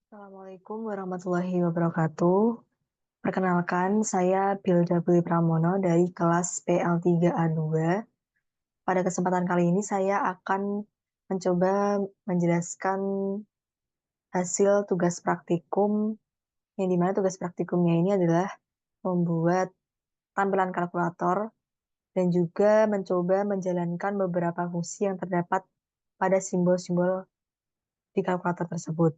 Assalamualaikum warahmatullahi wabarakatuh. Perkenalkan, saya Bilda Budi Pramono dari kelas PL3A2. Pada kesempatan kali ini saya akan mencoba menjelaskan hasil tugas praktikum, yang dimana tugas praktikumnya ini adalah membuat tampilan kalkulator dan juga mencoba menjalankan beberapa fungsi yang terdapat pada simbol-simbol di kalkulator tersebut.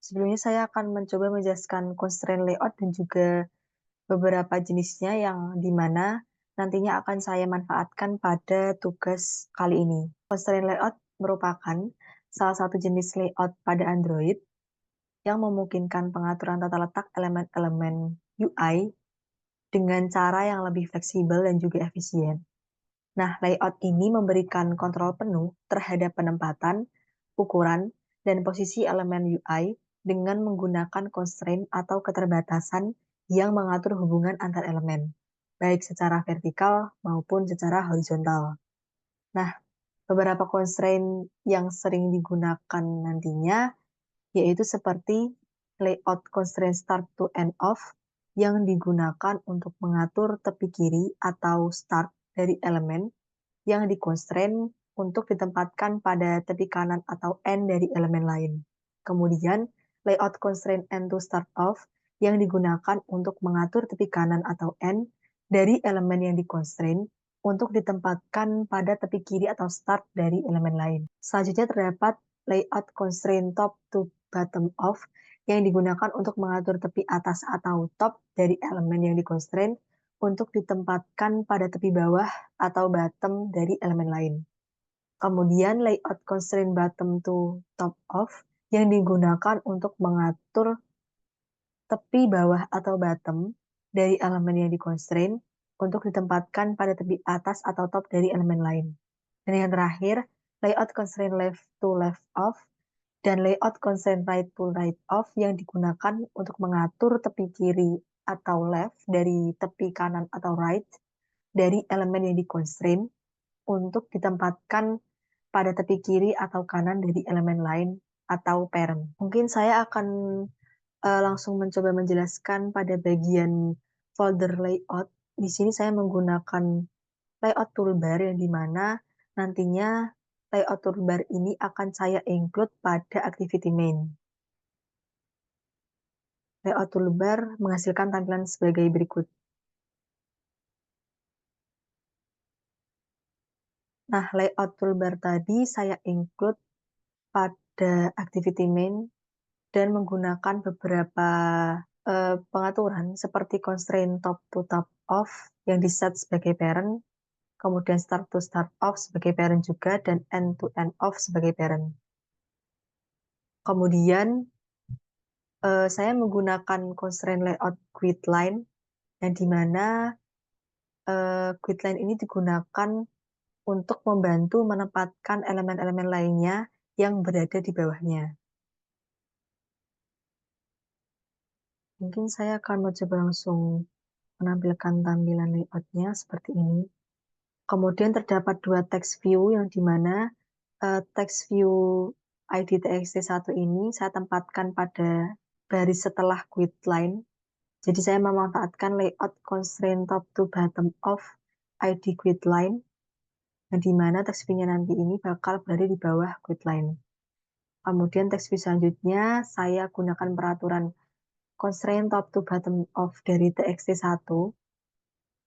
Sebelumnya saya akan mencoba menjelaskan constraint layout dan juga beberapa jenisnya yang dimana nantinya akan saya manfaatkan pada tugas kali ini. Constraint layout merupakan salah satu jenis layout pada Android yang memungkinkan pengaturan tata letak elemen-elemen UI dengan cara yang lebih fleksibel dan juga efisien. Nah, layout ini memberikan kontrol penuh terhadap penempatan, ukuran, dan posisi elemen UI dengan menggunakan constraint atau keterbatasan yang mengatur hubungan antar elemen, baik secara vertikal maupun secara horizontal. Nah, beberapa constraint yang sering digunakan nantinya yaitu seperti layout constraint start to end of yang digunakan untuk mengatur tepi kiri atau start dari elemen yang dikonstrain untuk ditempatkan pada tepi kanan atau end dari elemen lain. Kemudian, layout constraint end to start off yang digunakan untuk mengatur tepi kanan atau end dari elemen yang dikonstrain untuk ditempatkan pada tepi kiri atau start dari elemen lain. Selanjutnya terdapat layout constraint top to bottom off yang digunakan untuk mengatur tepi atas atau top dari elemen yang dikonstrain untuk ditempatkan pada tepi bawah atau bottom dari elemen lain. Kemudian layout constraint bottom to top off yang digunakan untuk mengatur tepi bawah atau bottom dari elemen yang dikonstrain untuk ditempatkan pada tepi atas atau top dari elemen lain. Dan yang terakhir, layout constraint left to left off dan layout constraint right to right off yang digunakan untuk mengatur tepi kiri atau left dari tepi kanan atau right dari elemen yang dikonstrain untuk ditempatkan pada tepi kiri atau kanan dari elemen lain atau parent. Mungkin saya akan langsung mencoba menjelaskan pada bagian folder layout. Di sini saya menggunakan layout toolbar yang dimana nantinya layout toolbar ini akan saya include pada activity main. Layout toolbar menghasilkan tampilan sebagai berikut. Nah, layout toolbar tadi saya include pada activity main dan menggunakan beberapa pengaturan seperti constraint top to top off yang di-set sebagai parent, kemudian start to start off sebagai parent juga, dan end to end off sebagai parent. Kemudian saya menggunakan constraint layout quit line yang dimana quit line ini digunakan untuk membantu menempatkan elemen-elemen lainnya yang berada di bawahnya. Mungkin saya akan mencoba langsung menampilkan tampilan layoutnya seperti ini. Kemudian terdapat dua text view yang dimana text view ID txt1 ini saya tempatkan pada baris setelah quit line. Jadi saya memanfaatkan layout constraint top to bottom of ID quit line, yang dimana text view-nya nanti ini bakal berada di bawah quit line. Kemudian text view selanjutnya saya gunakan peraturan constraint top to bottom of dari txt1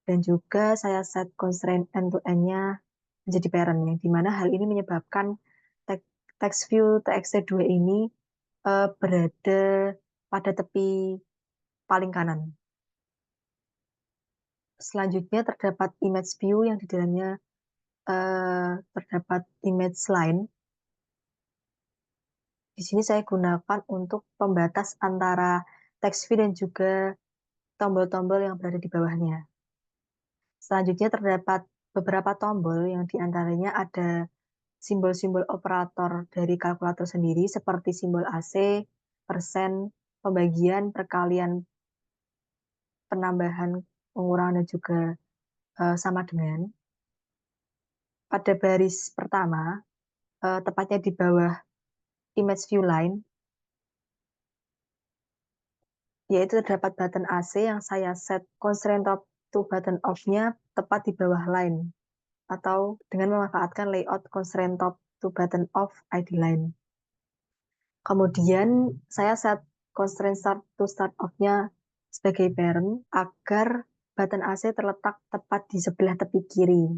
dan juga saya set constraint end to end-nya menjadi parent, yang dimana hal ini menyebabkan text view txt2 ini berada pada tepi paling kanan. Selanjutnya terdapat image view yang di dalamnya terdapat image line. Di sini saya gunakan untuk pembatas antara text view dan juga tombol-tombol yang berada di bawahnya. Selanjutnya terdapat beberapa tombol yang diantaranya ada simbol-simbol operator dari kalkulator sendiri seperti simbol AC, persen, pembagian, perkalian, penambahan, pengurangan, dan juga sama dengan. Pada baris pertama, tepatnya di bawah image view line, yaitu terdapat button AC yang saya set constraint top to button off-nya tepat di bawah line, atau dengan memanfaatkan layout constraint top to button off ID line. Kemudian saya set constraint start to start off-nya sebagai parent agar button AC terletak tepat di sebelah tepi kiri.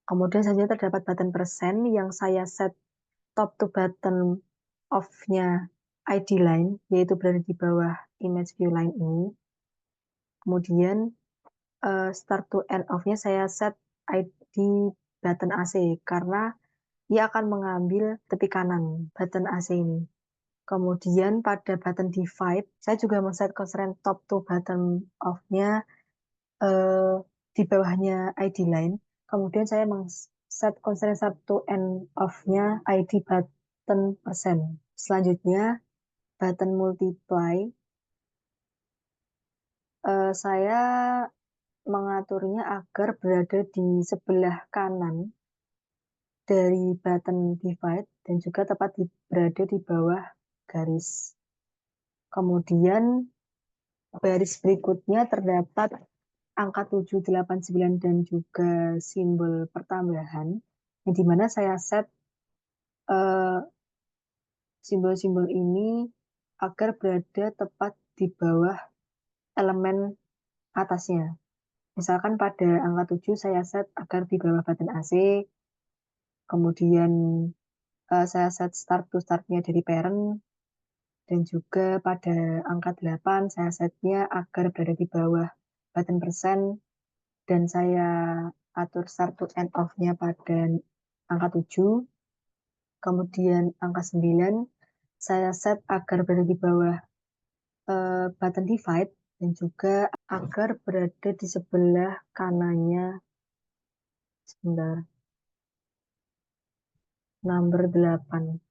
Kemudian selanjutnya terdapat button persen yang saya set top to button off-nya ID line, yaitu berada di bawah image view line ini. Kemudian start to end off-nya saya set ID button AC karena ia akan mengambil tepi kanan button AC ini. Kemudian pada button divide, saya juga men-set constraint top to button off-nya di bawahnya ID line. Kemudian saya set constraint start to end off-nya ID button persen. Selanjutnya, button multiply, saya mengaturnya agar berada di sebelah kanan dari button divide dan juga tepat berada di bawah garis. Kemudian baris berikutnya terdapat angka 789 dan juga simbol pertambahan, yang dimana saya set simbol-simbol ini agar berada tepat di bawah elemen atasnya. Misalkan pada angka 7 saya set agar di bawah button AC, kemudian saya set start to start-nya dari parent, dan juga pada angka 8 saya setnya agar berada di bawah button persen, dan saya atur start to end off-nya pada angka 7. Kemudian angka 9 saya set agar berada di bawah button divide, dan juga agar berada di sebelah kanannya, sebentar, number 8.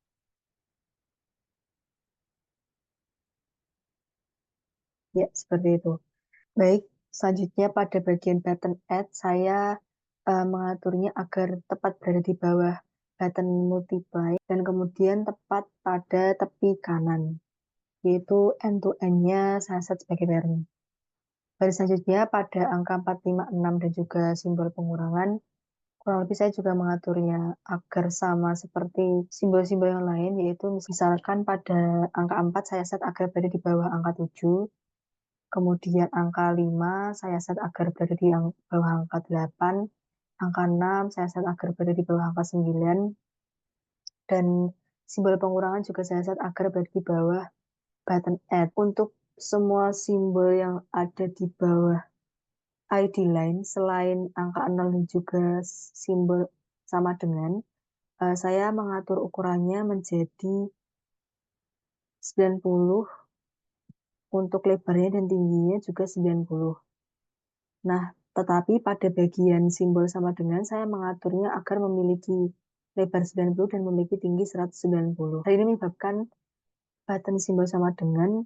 Ya, seperti itu. Baik, selanjutnya pada bagian button add, saya mengaturnya agar tepat berada di bawah button multiply dan kemudian tepat pada tepi kanan, yaitu end-to-end-nya saya set sebagai parent. Baris selanjutnya pada angka 4, 5, 6 dan juga simbol pengurangan, kurang lebih saya juga mengaturnya agar sama seperti simbol-simbol yang lain, yaitu misalkan pada angka 4 saya set agar berada di bawah angka 7, kemudian angka 5 saya set agar berada di bawah angka 8, angka 6 saya set agar berada di bawah angka 9, dan simbol pengurangan juga saya set agar berada di bawah button add. Untuk semua simbol yang ada di bawah ID line selain angka 0 dan juga simbol sama dengan, saya mengatur ukurannya menjadi 90 untuk lebarnya dan tingginya juga 90. Nah, tetapi pada bagian simbol sama dengan saya mengaturnya agar memiliki lebar 90 dan memiliki tinggi 190. Hal ini menyebabkan button simbol sama dengan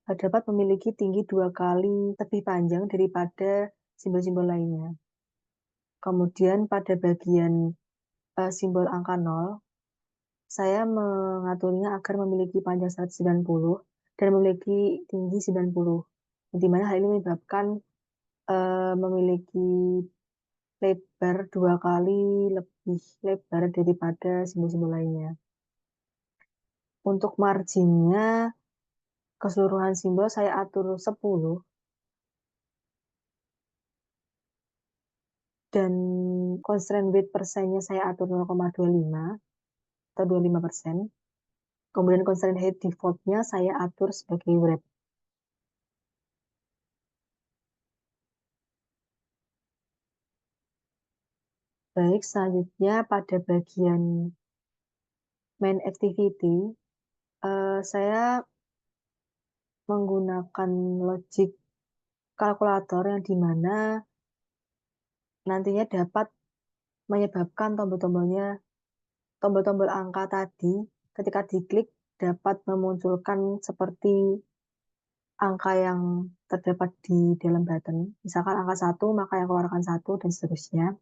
dapat memiliki tinggi 2 kali lebih panjang daripada simbol-simbol lainnya. Kemudian pada bagian simbol angka 0, saya mengaturnya agar memiliki panjang 190 dan memiliki tinggi 90. Di mana hal ini menyebabkan memiliki lebar 2 kali lebih lebar daripada simbol-simbol lainnya. Untuk marginnya, keseluruhan simbol saya atur 10, dan constraint weight persennya saya atur 0,25 atau 25%. Kemudian constraint height default-nya saya atur sebagai wrap. Baik, selanjutnya pada bagian main activity, saya menggunakan logic kalkulator yang dimana nantinya dapat menyebabkan tombol-tombol angka tadi ketika diklik dapat memunculkan seperti angka yang terdapat di dalam button. Misalkan angka 1, maka yang keluarkan 1, dan seterusnya.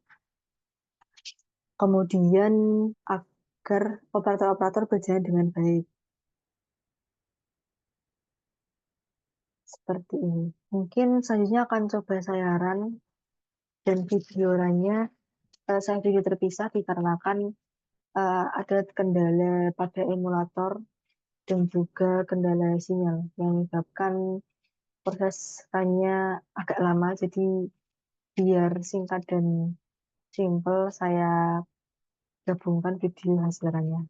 Kemudian agar operator-operator berjalan dengan baik. seperti ini. Mungkin selanjutnya akan coba saya run dan video runnya saya video terpisah dikarenakan ada kendala pada emulator dan juga kendala sinyal yang menyebabkan proses runnya agak lama. Jadi biar singkat dan simple, saya gabungkan video hasil runnya.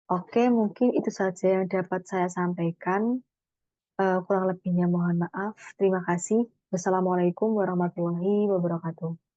Oke, mungkin itu saja yang dapat saya sampaikan. Kurang lebihnya mohon maaf. Terima kasih. Wassalamualaikum warahmatullahi wabarakatuh.